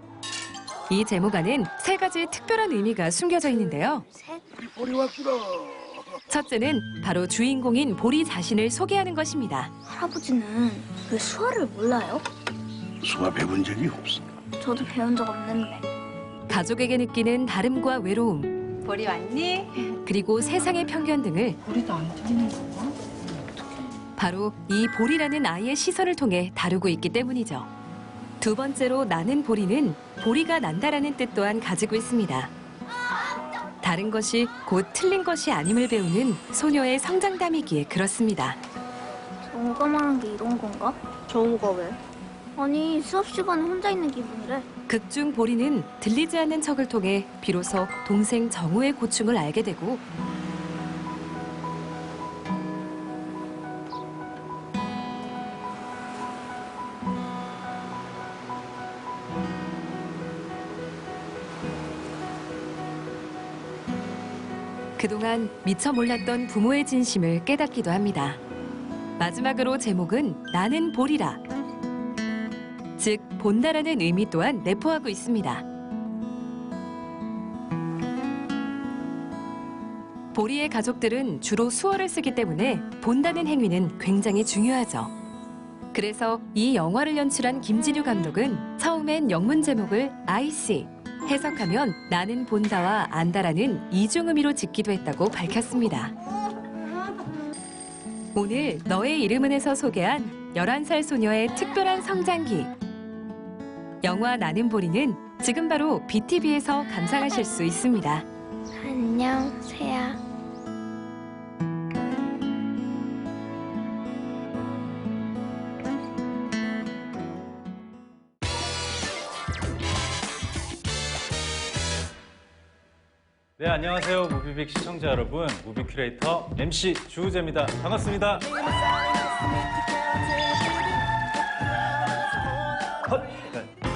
이 제목 안엔 세 가지 특별한 의미가 숨겨져 있는데요. 보리 왔구나. 첫째는 바로 주인공인 보리 자신을 소개하는 것입니다. 할아버지는 왜 수어를 몰라요? 수화 배운 적이 없어. 저도 배운 적 없는데. 가족에게 느끼는 다름과 외로움, 보리 왔니? 그리고 세상의 편견 등을 보리도 안 들리는 거야? 바로 이 보리라는 아이의 시선을 통해 다루고 있기 때문이죠. 두 번째로 나는 보리는 보리가 난다라는 뜻 또한 가지고 있습니다. 다른 것이 곧 틀린 것이 아님을 배우는 소녀의 성장담이기에 그렇습니다. 정우가 말한 게 이런 건가? 정우가 왜? 아니, 수업 시간에 혼자 있는 기분이래. 극중 보리는 들리지 않는 척을 통해 비로소 동생 정우의 고충을 알게 되고 그동안 미처 몰랐던 부모의 진심을 깨닫기도 합니다. 마지막으로 제목은 나는 보리라. 즉, 본다라는 의미 또한 내포하고 있습니다. 보리의 가족들은 주로 수어를 쓰기 때문에 본다는 행위는 굉장히 중요하죠. 그래서 이 영화를 연출한 김진유 감독은 처음엔 영문 제목을 I see, 해석하면 나는 본다와 안다라는 이중 의미로 짓기도 했다고 밝혔습니다. 오늘 너의 이름은에서 소개한 11살 소녀의 특별한 성장기. 영화 나는 보리는 지금 바로 BTV에서 감상하실 수 있습니다. 안녕, 새야. 네, 안녕하세요. 무비빅 시청자 여러분. 무비 큐레이터 MC 주우재입니다. 반갑습니다. 컷!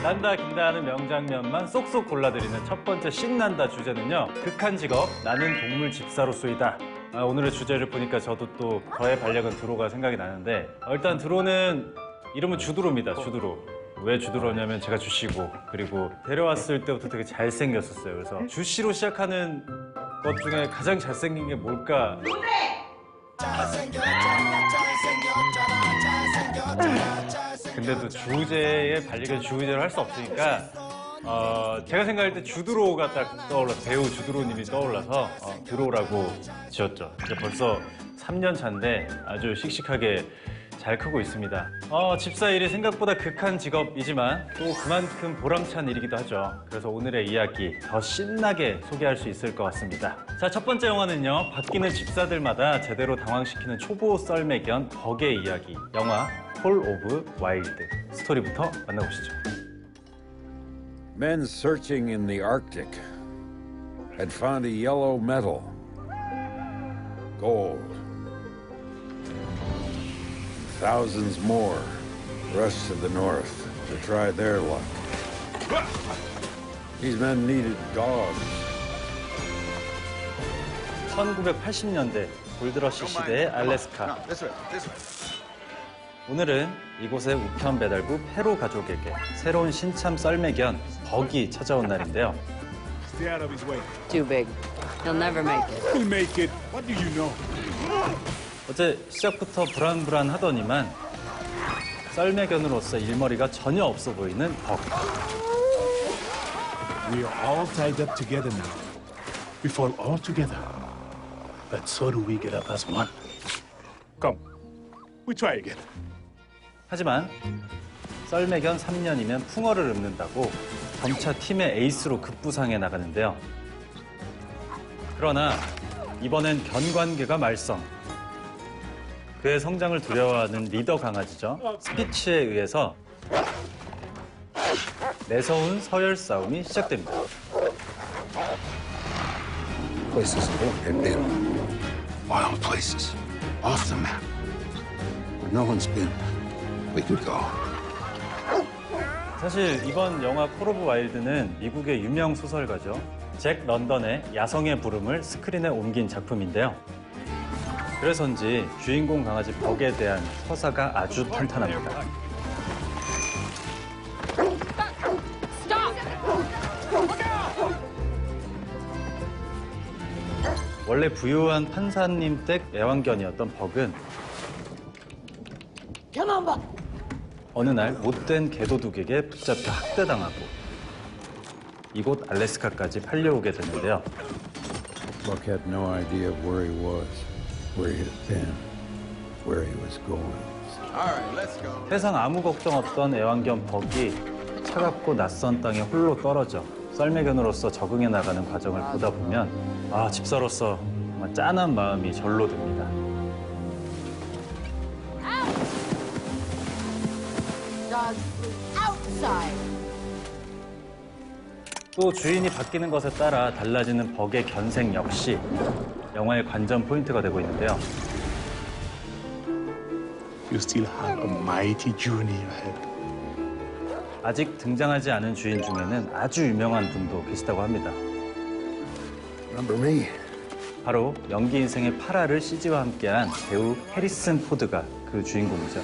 난다 긴다 하는 명장면만 쏙쏙 골라드리는 첫 번째 신난다 주제는요. 극한 직업, 나는 동물 집사로쏘이다. 오늘의 주제를 보니까 저도 또 저의 반려견 드로가 생각이 나는데 일단 드로는 이름은 주드로입니다. 주드로. 왜 주드로냐면 제가 주씨고 그리고 데려왔을 때부터 되게 잘생겼었어요. 그래서 주씨로 시작하는 것 중에 가장 잘생긴 게 뭘까? 근데 또 주우재의 반려견 주우재를 할 수 없으니까 제가 생각할 때 주드로가 딱 떠올라서 배우 주드로님이 떠올라서 드로라고 지었죠. 이제 벌써 3년 차인데 아주 씩씩하게 잘 크고 있습니다. 집사 일이 생각보다 극한 직업이지만 또 그만큼 보람찬 일이기도 하죠. 그래서 오늘의 이야기 더 신나게 소개할 수 있을 것 같습니다. 자, 첫 번째 영화는요. 바뀌는 집사들마다 제대로 당황시키는 초보 썰매견 벅의 이야기. 영화 콜 오브 와일드. 스토리부터 만나보시죠. Men searching in the Arctic had found a yellow metal, gold. Thousands more rushed to the north to try their luck. These men needed dogs. 1980년대 골드러시 시대의 알래스카. 오늘은 이곳의 우편 배달부 페로 가족에게 새로운 신참 썰매견 벅이 찾아온 날인데요. Stay out of his way. Too big. He'll never make it. He'll make it. What do you know? 어제 시작부터 불안불안하더니만 썰매견으로서 일머리가 전혀 없어 보이는 벅. We are all tied up together now. We fall all together. But so do we get up as one. Come, we try again. 하지만 썰매견 3년이면 풍어를 읊는다고 점차 팀의 에이스로 급부상해 나가는데요. 그러나 이번엔 견관계가 말썽. 그의 성장을 두려워하는 리더 강아지죠. 스피치에 의해서 매서운 서열 싸움이 시작됩니다. Places have been wild places off the map where no one's been. We could go. 사실 이번 영화 콜 오브 와일드는 미국의 유명 소설가죠. 잭 런던의 야성의 부름을 스크린에 옮긴 작품인데요. 그래서인지 주인공 강아지 벅에 대한 서사가 아주 탄탄합니다. 원래 부유한 판사님 댁 애완견이었던 벅은 어느 날 못된 개도둑에게 붙잡혀 학대당하고 이곳 알래스카까지 팔려오게 되는데요. Buck had no idea of where he was, where he had been, where he was going. 세상 아무 걱정 없던 애완견 벅이 차갑고 낯선 땅에 홀로 떨어져 썰매견으로서 적응해 나가는 과정을 보다 보면 집사로서 정말 짠한 마음이 절로 듭니다. 또 주인이 바뀌는 것에 따라 달라지는 벅의 견생 역시 영화의 관전 포인트가 되고 있는데요. You still have a mighty journey ahead. 아직 등장하지 않은 주인 중에는 아주 유명한 분도 계시다고 합니다. Remember me? 바로 연기 인생의 8화를 CG와 함께한 배우 해리슨 포드가 그 주인공이죠.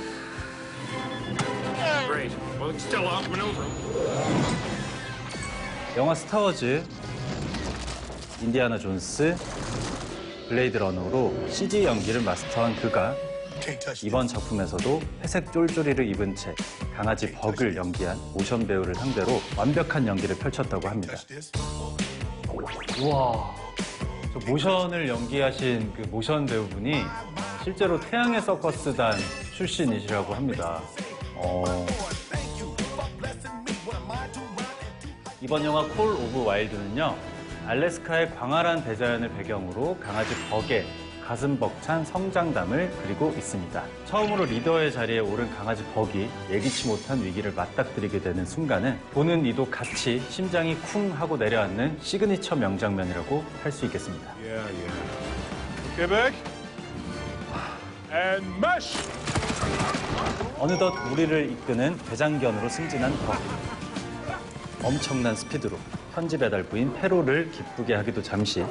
Great. Well, it's still outmaneuver. 영화 스타워즈, 인디아나 존스, 블레이드 러너로 CG 연기를 마스터한 그가 이번 작품에서도 회색 쫄쫄이를 입은 채 강아지 벅을 연기한 모션 배우를 상대로 완벽한 연기를 펼쳤다고 합니다. 우와, 저 모션을 연기하신 그 모션 배우분이 실제로 태양의 서커스단 출신이시라고 합니다. 이번 영화 콜 오브 와일드는요, 알래스카의 광활한 대자연을 배경으로 강아지 벅의 가슴 벅찬 성장담을 그리고 있습니다. 처음으로 리더의 자리에 오른 강아지 벅이 예기치 못한 위기를 맞닥뜨리게 되는 순간은 보는 이도 같이 심장이 쿵 하고 내려앉는 시그니처 명장면이라고 할 수 있겠습니다. Quebec and mash. 어느덧 우리를 이끄는 대장견으로 승진한 벅. 엄청난 스피드로 현지 배달부인 페로를 기쁘게 하기도 잠시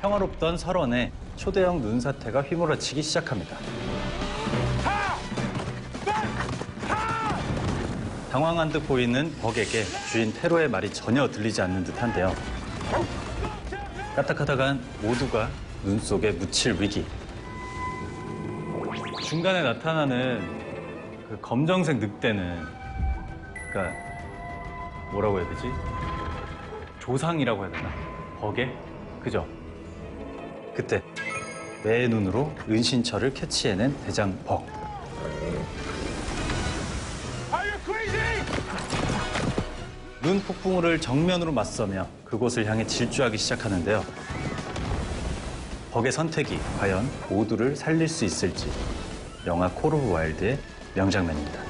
평화롭던 설원에 초대형 눈사태가 휘몰아치기 시작합니다. 당황한 듯 보이는 벅에게 주인 테로의 말이 전혀 들리지 않는 듯한데요. 까딱하다간 모두가 눈 속에 묻힐 위기. 중간에 나타나는 그 검정색 늑대는, 그러니까 뭐라고 해야 되지? 조상이라고 해야 되나? 벅에? 그죠? 그때 내 눈으로 은신처를 캐치해낸 대장 벅. 눈 폭풍우를 정면으로 맞서며 그곳을 향해 질주하기 시작하는데요. 벅의 선택이 과연 모두를 살릴 수 있을지, 영화 콜 오브 와일드의 명장면입니다.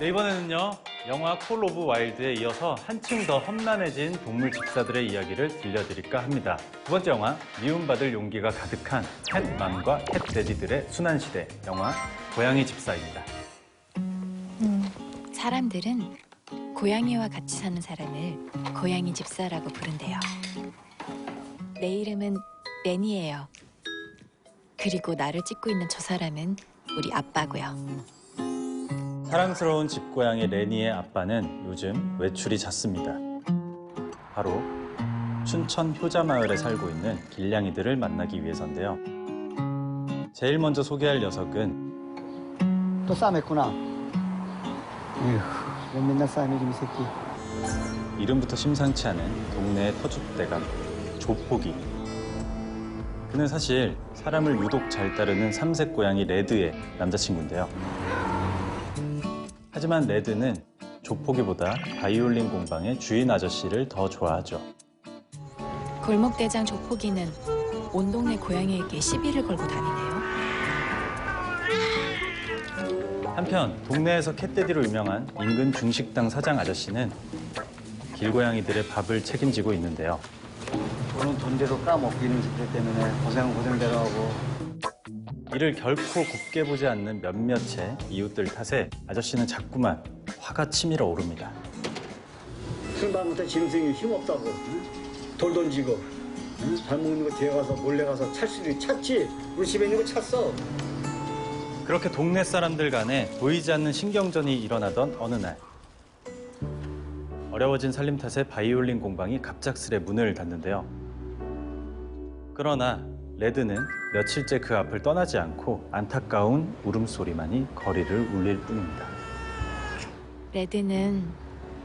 네, 이번에는요, 영화 콜 오브 와일드에 이어서 한층 더 험난해진 동물 집사들의 이야기를 들려드릴까 합니다. 두 번째 영화, 미움받을 용기가 가득한 캣맘과 캣데디들의 순환시대, 영화 고양이 집사입니다. 사람들은 고양이와 같이 사는 사람을 고양이 집사라고 부른대요. 내 이름은 레니예요. 그리고 나를 찍고 있는 저 사람은 우리 아빠고요. 사랑스러운 집고양이 레니의 아빠는 요즘 외출이 잦습니다. 바로 춘천 효자마을에 살고 있는 길냥이들을 만나기 위해서인데요. 제일 먼저 소개할 녀석은 또 싸맸구나. 왜 맨날 싸매지 이 새끼. 이름부터 심상치 않은 동네의 터줏대감 조폭이. 그는 사실 사람을 유독 잘 따르는 삼색 고양이 레드의 남자친구인데요. 하지만 레드는 조폭이보다 바이올린 공방의 주인 아저씨를 더 좋아하죠. 골목대장 조폭이는 온 동네 고양이에게 시비를 걸고 다니네요. 한편 동네에서 캣데디로 유명한 인근 중식당 사장 아저씨는 길고양이들의 밥을 책임지고 있는데요. 돈은 돈대로 까먹기는 집들 때문에 고생대로 하고. 이를 결코 곱게 보지 않는 몇몇의 이웃들 탓에 아저씨는 자꾸만 화가 치밀어 오릅니다. 술밤부터 짐승이 힘없다고. 돌 던지고. 밥 먹는 거 뒤에 가서 몰래 가서 찰수도 찾지. 우리 집에 있는 거 찾어. 그렇게 동네 사람들 간에 보이지 않는 신경전이 일어나던 어느 날, 어려워진 살림 탓에 바이올린 공방이 갑작스레 문을 닫는데요. 그러나 레드는 며칠째 그 앞을 떠나지 않고 안타까운 울음소리만이 거리를 울릴 뿐입니다. 레드는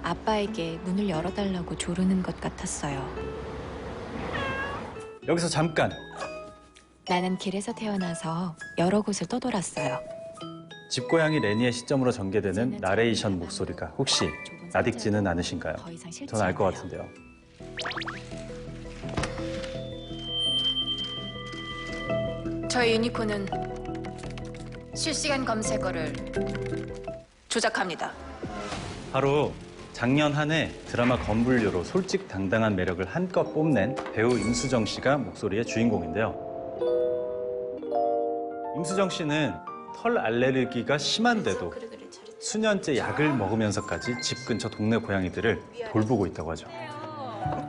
아빠에게 문을 열어달라고 조르는 것 같았어요. 여기서 잠깐! 나는 길에서 태어나서 여러 곳을 떠돌았어요. 집고양이 레니의 시점으로 전개되는 나레이션 목소리가 혹시 나딕지는 않으신가요? 전 알 것 같은데요. 저희 유니콘은 실시간 검색어를 조작합니다. 바로 작년 한 해 드라마 건불료로 솔직당당한 매력을 한껏 뽐낸 배우 임수정 씨가 목소리의 주인공인데요. 임수정 씨는 털 알레르기가 심한데도 수년째 약을 먹으면서까지 집 근처 동네 고양이들을 돌보고 있다고 하죠.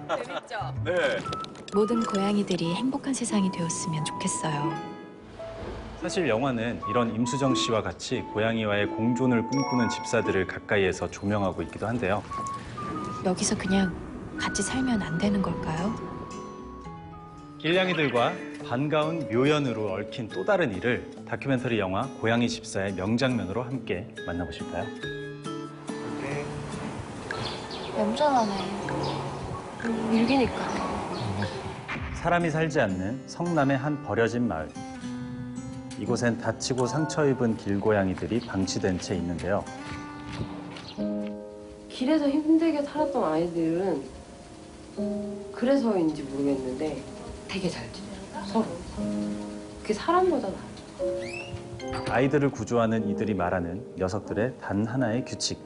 재밌죠? 네. 모든 고양이들이 행복한 세상이 되었으면 좋겠어요. 사실 영화는 이런 임수정 씨와 같이 고양이와의 공존을 꿈꾸는 집사들을 가까이에서 조명하고 있기도 한데요. 여기서 그냥 같이 살면 안 되는 걸까요? 길냥이들과 반가운 묘연으로 얽힌 또 다른 일을 다큐멘터리 영화 고양이 집사의 명장면으로 함께 만나보실까요? 얌전하네. 일기니까. 사람이 살지 않는 성남의 한 버려진 마을. 이곳엔 다치고 상처 입은 길고양이들이 방치된 채 있는데요. 길에서 힘들게 살았던 아이들은 그래서인지 모르겠는데 되게 잘 지내요, 서로. 그게 사람보다 나아요. 아이들을 구조하는 이들이 말하는 녀석들의 단 하나의 규칙.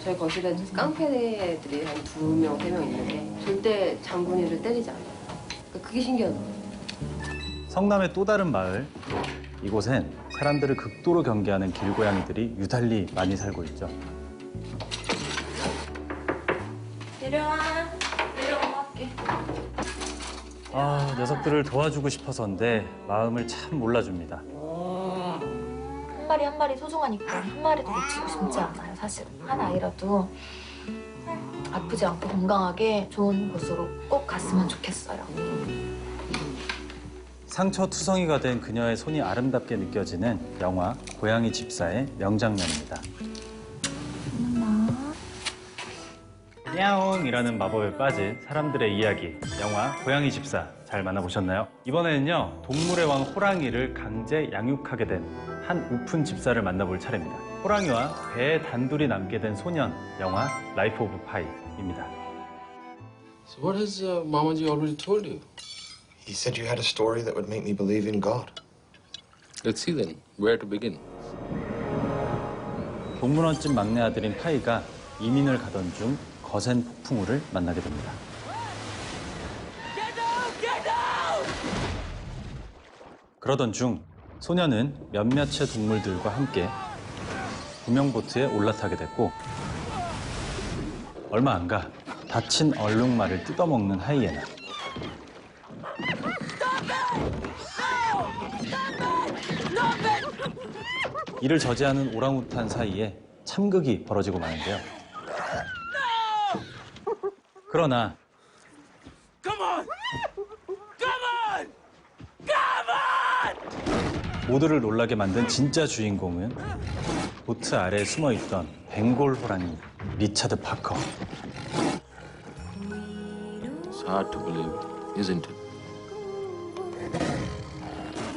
저희 거실에 깡패 애들이 한 2명, 3명 있는데 절대 장군이를 때리지 않아요. 그러니까 그게 신기하더라고요. 성남의 또 다른 마을. 이곳엔 사람들을 극도로 경계하는 길고양이들이 유달리 많이 살고 있죠. 내려와. 내려갈게. 아, 녀석들을 도와주고 싶어서인데 마음을 참 몰라줍니다. 한 마리 한 마리 소중하니까 한 마리도 놓치고 싶지 않아요, 사실은. 한 아이라도 아프지 않고 건강하게 좋은 곳으로 꼭 갔으면 좋겠어요. 상처투성이가 된 그녀의 손이 아름답게 느껴지는 영화 고양이 집사의 명장면입니다. 야옹이라는 마법에 빠진 사람들의 이야기, 영화 고양이 집사 잘 만나보셨나요? 이번에는요, 동물의 왕 호랑이를 강제 양육하게 된 한 우픈 집사를 만나볼 차례입니다. 호랑이와 배에 단둘이 남게 된 소년, 영화 라이프 오브 파이입니다. So what has Mamaji already told you? He said you had a story that would make me believe in God. Let's see then. Where to begin? 동물원집 막내 아들인 파이가 이민을 가던 중 거센 폭풍우를 만나게 됩니다. 그러던 중 소녀는 몇몇의 동물들과 함께 구명보트에 올라타게 됐고 얼마 안 가 다친 얼룩말을 뜯어먹는 하이에나. 이를 저지하는 오랑우탄 사이에 참극이 벌어지고 마는데요. 그러나 모두를 놀라게 만든 진짜 주인공은 보트 아래에 숨어있던 벵골 호랑이 리차드 파커. It's hard to believe, isn't it?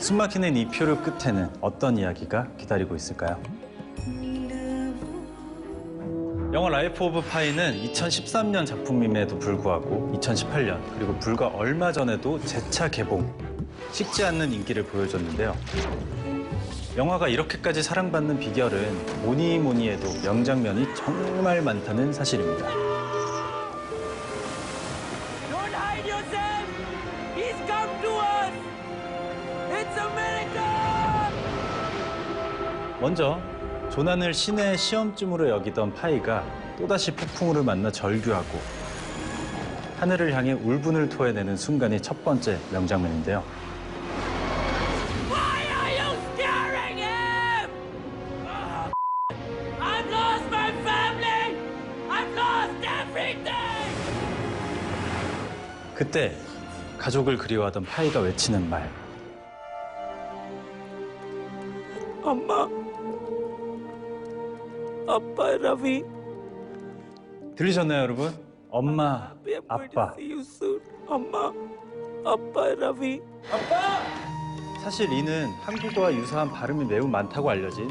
숨막히는 이 표류 끝에는 어떤 이야기가 기다리고 있을까요? 영화 라이프 오브 파이는 2013년 작품임에도 불구하고 2018년 그리고 불과 얼마 전에도 재차 개봉, 식지 않는 인기를 보여줬는데요. 영화가 이렇게까지 사랑받는 비결은 뭐니 해도 명장면이 정말 많다는 사실입니다. Don't hide yourself! He's come to us! It's a miracle! 먼저 조난을 신의 시험쯤으로 여기던 파이가 또다시 폭풍우를 만나 절규하고 하늘을 향해 울분을 토해내는 순간이 첫 번째 명장면인데요. Why are you scaring him? I've lost my family! I've lost everything! 그때 가족을 그리워하던 파이가 외치는 말. 엄마, 아빠, 라비. 들리셨나요, 여러분? 엄마, 아빠. See you soon. 엄마, 아빠, 라비. 아빠! 사실 이는 한국어와 유사한 발음이 매우 많다고 알려진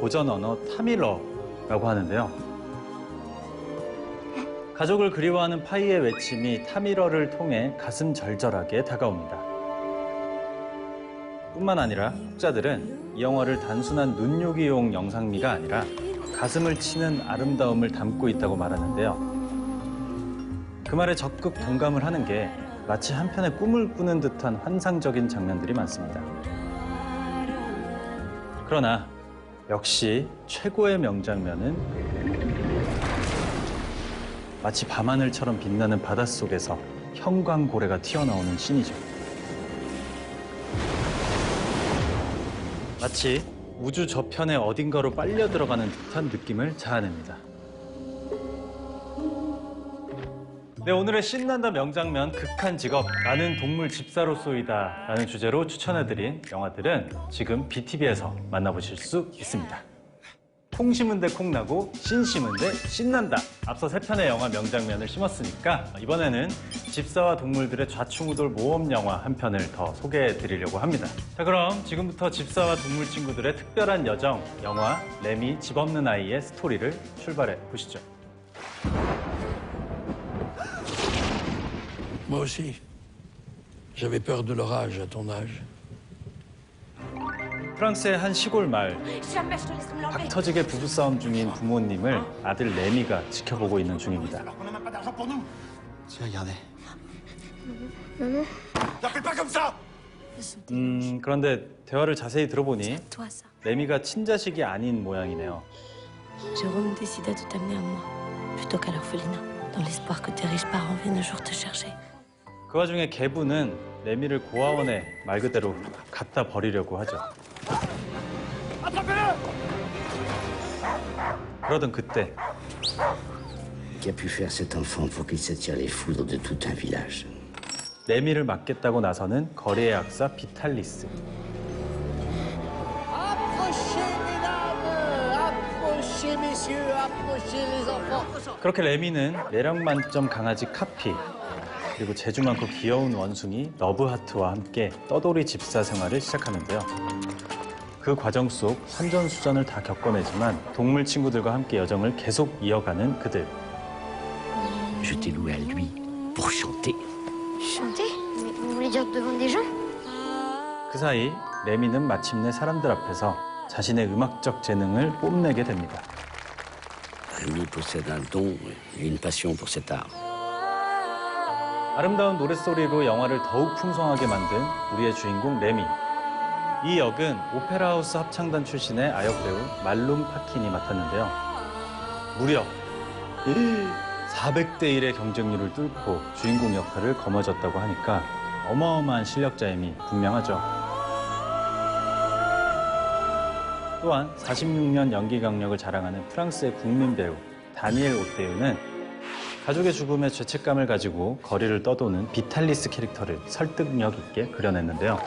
고전 언어 타밀어라고 하는데요. 가족을 그리워하는 파이의 외침이 타밀어를 통해 가슴 절절하게 다가옵니다. 뿐만 아니라 학자들은 이 영화를 단순한 눈요기용 영상미가 아니라 가슴을 치는 아름다움을 담고 있다고 말하는데요. 그 말에 적극 동감을 하는 게 마치 한편의 꿈을 꾸는 듯한 환상적인 장면들이 많습니다. 그러나 역시 최고의 명장면은 마치 밤하늘처럼 빛나는 바닷속에서 형광고래가 튀어나오는 씬이죠. 마치 우주 저편의 어딘가로 빨려 들어가는 듯한 느낌을 자아냅니다. 네, 오늘의 신난다 명장면 극한 직업 나는 동물 집사로소이다 라는 주제로 추천해드린 영화들은 지금 BTV에서 만나보실 수 있습니다. 콩 심은 데 콩 나고 신 심은 데 신난다. 앞서 3편의 영화 명장면을 심었으니까 이번에는 집사와 동물들의 좌충우돌 모험 영화 한 편을 더 소개해 드리려고 합니다. 자, 그럼 지금부터 집사와 동물 친구들의 특별한 여정, 영화 레미 집 없는 아이의 스토리를 출발해 보시죠. Moi aussi. J'avais peur de l'orage à ton âge. 프랑스의 한 시골 마을. 박 터지게 부부싸움 중인 부모님을 아들 레미가 지켜보고 있는 중입니다. 그런데 대화를 자세히 들어보니 레미가 친자식이 아닌 모양이네요. Jérôme décida de t'amener à moi, plutôt qu'à l'orphelinat, dans l'espoir que tes riches parents viennent un jour te chercher. 그 와중에 계부는 레미를 고아원에 말 그대로 갖다 버리려고 하죠. 그러던 그때 Qui a pu faire cet enfant pour qu'il s'attire les foudres de tout un village? 레미를 맡겠다고 나서는 거리의 악사 비탈리스. Approchez, mesdames! Approchez, messieurs! Approchez, les enfants! 그렇게 레미는 매력 만점 강아지 카피, 그리고 재주 많고 귀여운 원숭이 러브하트와 함께 떠돌이 집사 생활을 시작하는데요. 그 과정 속 산전수전을 다 겪어내지만 동물 친구들과 함께 여정을 계속 이어가는 그들. Je t'ai loué à lui pour chanter. Chanter? Mais vous voulez dire devant des gens? 그 사이 레미는 마침내 사람들 앞에서 자신의 음악적 재능을 뽐내게 됩니다. Rémi possède un don et une passion pour cet art. 아름다운 노랫소리로 영화를 더욱 풍성하게 만든 우리의 주인공 레미. 이 역은 오페라 하우스 합창단 출신의 아역 배우 말룸 파킨이 맡았는데요. 무려 400대 1의 경쟁률을 뚫고 주인공 역할을 거머쥐었다고 하니까 어마어마한 실력자임이 분명하죠. 또한 46년 연기 강력을 자랑하는 프랑스의 국민 배우 다니엘 오테유는 가족의 죽음에 죄책감을 가지고 거리를 떠도는 비탈리스 캐릭터를 설득력 있게 그려냈는데요.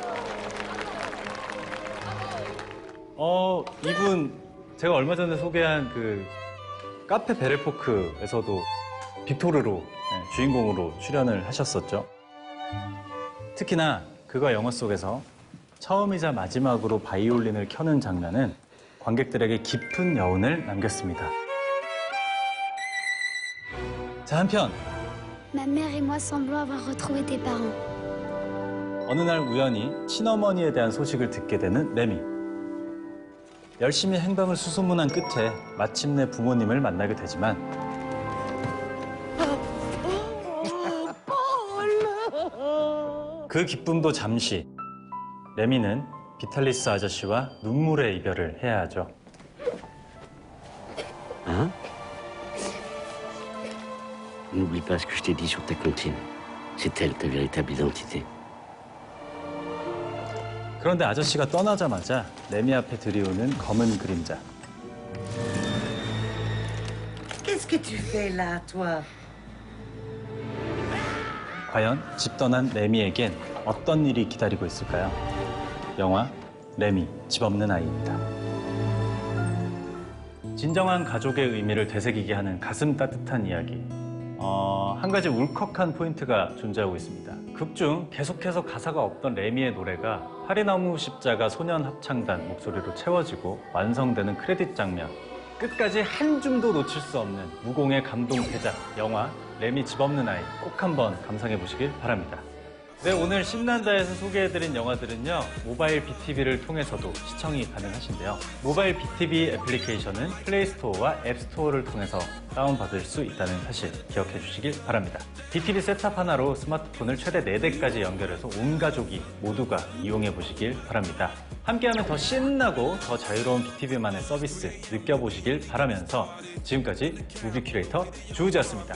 이분 제가 얼마 전에 소개한 그 카페 베레포크에서도 빅토르로 주인공으로 출연을 하셨었죠. 특히나 그가 영화 속에서 처음이자 마지막으로 바이올린을 켜는 장면은 관객들에게 깊은 여운을 남겼습니다. 자, 한편 Ma mère et moi semblons avoir retrouvé tes parents. 어느 날 우연히 친어머니에 대한 소식을 듣게 되는 레미. 열심히 행방을 수소문한 끝에 마침내 부모님을 만나게 되지만 그 기쁨도 잠시. 레미는 비탈리스 아저씨와 눈물의 이별을 해야 하죠. Hein? N'oublie pas ce que je t'ai dit sur ta comptine. C'est elle ta véritable identité. 그런데 아저씨가 떠나자마자 레미 앞에 들이오는 검은 그림자. Qu'est-ce que tu fais là, toi? 과연 집 떠난 레미에겐 어떤 일이 기다리고 있을까요? 영화 레미 집 없는 아이입니다. 진정한 가족의 의미를 되새기게 하는 가슴 따뜻한 이야기. 한 가지 울컥한 포인트가 존재하고 있습니다. 극 중 계속해서 가사가 없던 레미의 노래가 파리나무 십자가 소년 합창단 목소리로 채워지고 완성되는 크레딧 장면. 끝까지 한 줌도 놓칠 수 없는 무공의 감동 대작 영화 레미 집 없는 아이 꼭 한번 감상해 보시길 바랍니다. 네, 오늘 신난다에서 소개해드린 영화들은요, 모바일 BTV를 통해서도 시청이 가능하신데요. 모바일 BTV 애플리케이션은 플레이스토어와 앱스토어를 통해서 다운받을 수 있다는 사실 기억해 주시길 바랍니다. BTV 셋탑 하나로 스마트폰을 최대 4대까지 연결해서 온 가족이 모두가 이용해 보시길 바랍니다. 함께하면 더 신나고 더 자유로운 BTV만의 서비스 느껴보시길 바라면서 지금까지 무비 큐레이터 주우재였습니다.